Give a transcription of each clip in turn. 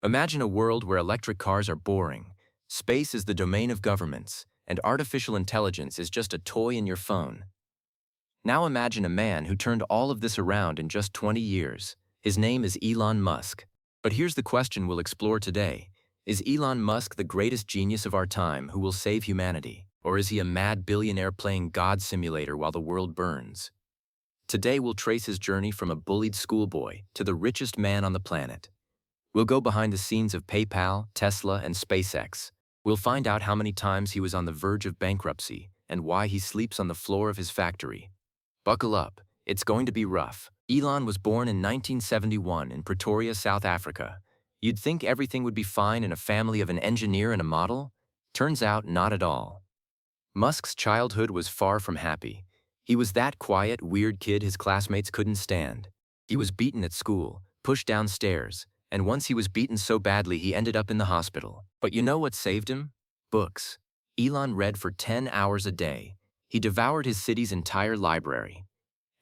Imagine a world where electric cars are boring, space is the domain of governments, and artificial intelligence is just a toy in your phone. Now imagine a man who turned all of this around in just 20 years. His name is Elon Musk. But here's the question we'll explore today. Is Elon Musk the greatest genius of our time who will save humanity? Or is he a mad billionaire playing God simulator while the world burns? Today we'll trace his journey from a bullied schoolboy to the richest man on the planet. We'll go behind the scenes of PayPal, Tesla, and SpaceX. We'll find out how many times he was on the verge of bankruptcy and why he sleeps on the floor of his factory. Buckle up, it's going to be rough. Elon was born in 1971 in Pretoria, South Africa. You'd think everything would be fine in a family of an engineer and a model? Turns out not at all. Musk's childhood was far from happy. He was that quiet, weird kid his classmates couldn't stand. He was beaten at school, pushed downstairs, and once he was beaten so badly he ended up in the hospital. But you know what saved him? Books. Elon read for 10 hours a day. He devoured his city's entire library.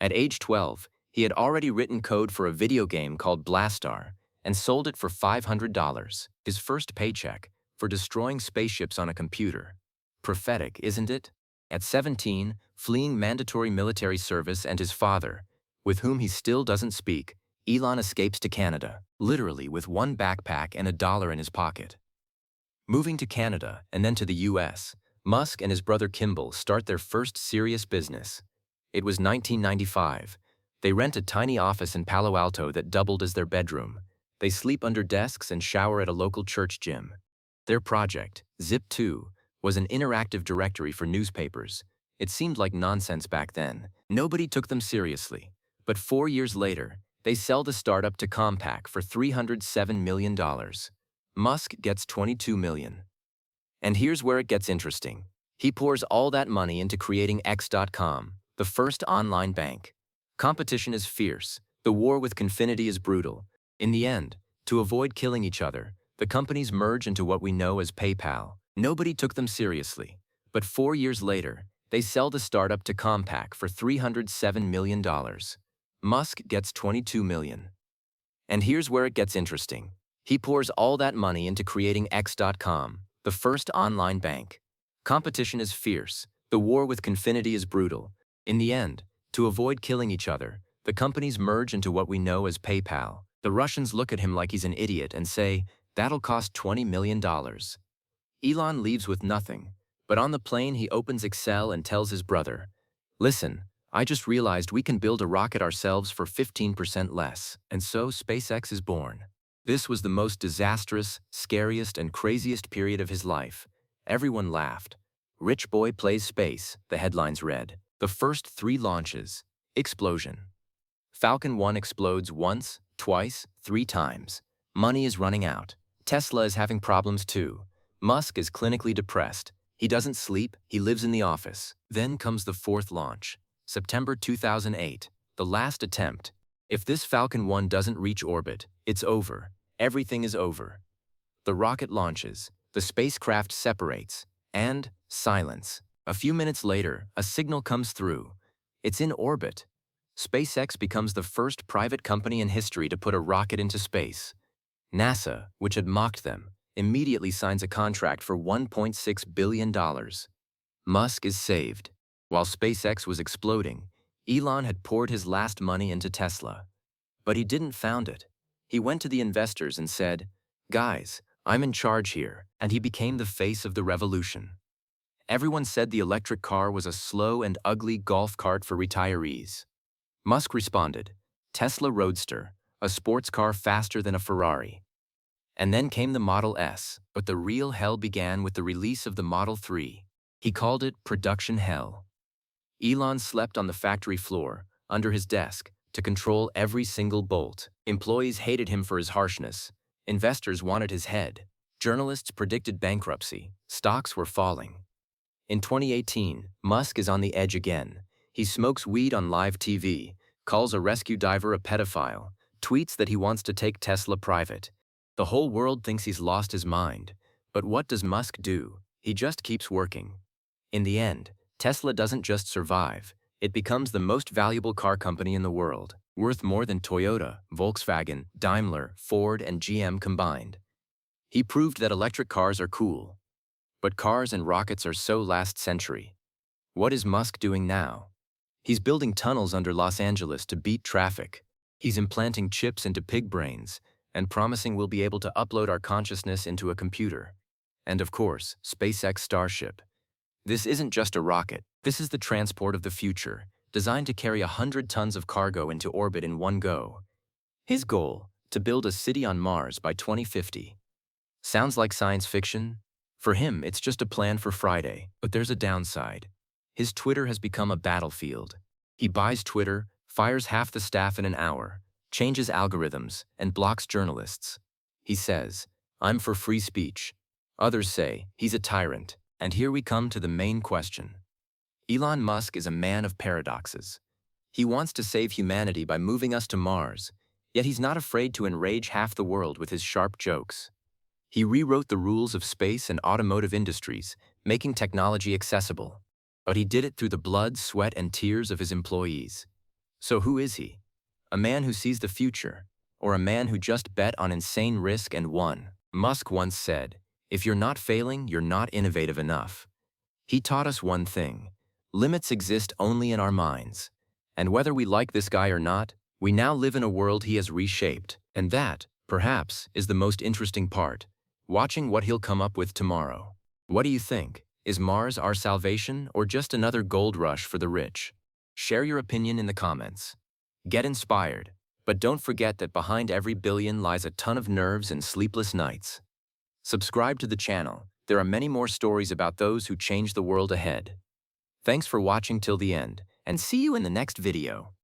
At age 12, he had already written code for a video game called Blastar and sold it for $500, his first paycheck, for destroying spaceships on a computer. Prophetic, isn't it? At 17, fleeing mandatory military service and his father, with whom he still doesn't speak, Elon escapes to Canada, literally with one backpack and $1 in his pocket. Moving to Canada and then to the US, Musk and his brother Kimball start their first serious business. It was 1995. They rent a tiny office in Palo Alto that doubled as their bedroom. They sleep under desks and shower at a local church gym. Their project, Zip2, was an interactive directory for newspapers. It seemed like nonsense back then. Nobody took them seriously. But 4 years later, they sell the startup to Compaq for $307 million. Musk gets $22 million. And here's where it gets interesting. He pours all that money into creating X.com, the first online bank. Competition is fierce. The war with Confinity is brutal. In the end, to avoid killing each other, the companies merge into what we know as PayPal. Nobody took them seriously. But 4 years later, they sell the startup to Compaq for $307 million. Musk gets $22 million. And here's where it gets interesting. He pours all that money into creating X.com, the first online bank. Competition is fierce. The war with Confinity is brutal. In the end, to avoid killing each other, the companies merge into what we know as PayPal. The Russians look at him like he's an idiot and say, "That'll cost $20 million. Elon leaves with nothing, but on the plane he opens Excel and tells his brother, "Listen, I just realized we can build a rocket ourselves for 15% less." And so SpaceX is born. This was the most disastrous, scariest, and craziest period of his life. Everyone laughed. "Rich boy plays space," the headlines read. The first 3 launches. Explosion. Falcon 1 explodes once, twice, 3 times. Money is running out. Tesla is having problems too. Musk is clinically depressed. He doesn't sleep, he lives in the office. Then comes the 4th launch. September 2008. The last attempt. If this Falcon 1 doesn't reach orbit, it's over. Everything is over. The rocket launches. The spacecraft separates. And silence. A few minutes later, a signal comes through. It's in orbit. SpaceX becomes the first private company in history to put a rocket into space. NASA, which had mocked them, immediately signs a contract for $1.6 billion. Musk is saved. While SpaceX was exploding, Elon had poured his last money into Tesla. But he didn't found it. He went to the investors and said, "Guys, I'm in charge here," and he became the face of the revolution. Everyone said the electric car was a slow and ugly golf cart for retirees. Musk responded, "Tesla Roadster, a sports car faster than a Ferrari." And then came the Model S, but the real hell began with the release of the Model 3. He called it production hell. Elon slept on the factory floor, under his desk, to control every single bolt. Employees hated him for his harshness. Investors wanted his head. Journalists predicted bankruptcy. Stocks were falling. In 2018, Musk is on the edge again. He smokes weed on live TV, calls a rescue diver a pedophile, tweets that he wants to take Tesla private. The whole world thinks he's lost his mind. But what does Musk do? He just keeps working. In the end, Tesla doesn't just survive. It becomes the most valuable car company in the world, worth more than Toyota, Volkswagen, Daimler, Ford, and GM combined. He proved that electric cars are cool. But cars and rockets are so last century. What is Musk doing now? He's building tunnels under Los Angeles to beat traffic. He's implanting chips into pig brains and promising we'll be able to upload our consciousness into a computer. And of course, SpaceX Starship. This isn't just a rocket. This is the transport of the future, designed to carry 100 tons of cargo into orbit in one go. His goal, to build a city on Mars by 2050. Sounds like science fiction? For him, it's just a plan for Friday, but there's a downside. His Twitter has become a battlefield. He buys Twitter, fires half the staff in an hour, changes algorithms, and blocks journalists. He says, "I'm for free speech." Others say, he's a tyrant. And here we come to the main question. Elon Musk is a man of paradoxes. He wants to save humanity by moving us to Mars, yet he's not afraid to enrage half the world with his sharp jokes. He rewrote the rules of space and automotive industries, making technology accessible. But he did it through the blood, sweat, and tears of his employees. So who is he? A man who sees the future, or a man who just bet on insane risk and won? Musk once said, "If you're not failing, you're not innovative enough." He taught us one thing: limits exist only in our minds. And whether we like this guy or not, we now live in a world he has reshaped. And that, perhaps, is the most interesting part, watching what he'll come up with tomorrow. What do you think? Is Mars our salvation or just another gold rush for the rich? Share your opinion in the comments. Get inspired, but don't forget that behind every billion lies a ton of nerves and sleepless nights. Subscribe to the channel. There are many more stories about those who change the world ahead. Thanks for watching till the end, and see you in the next video.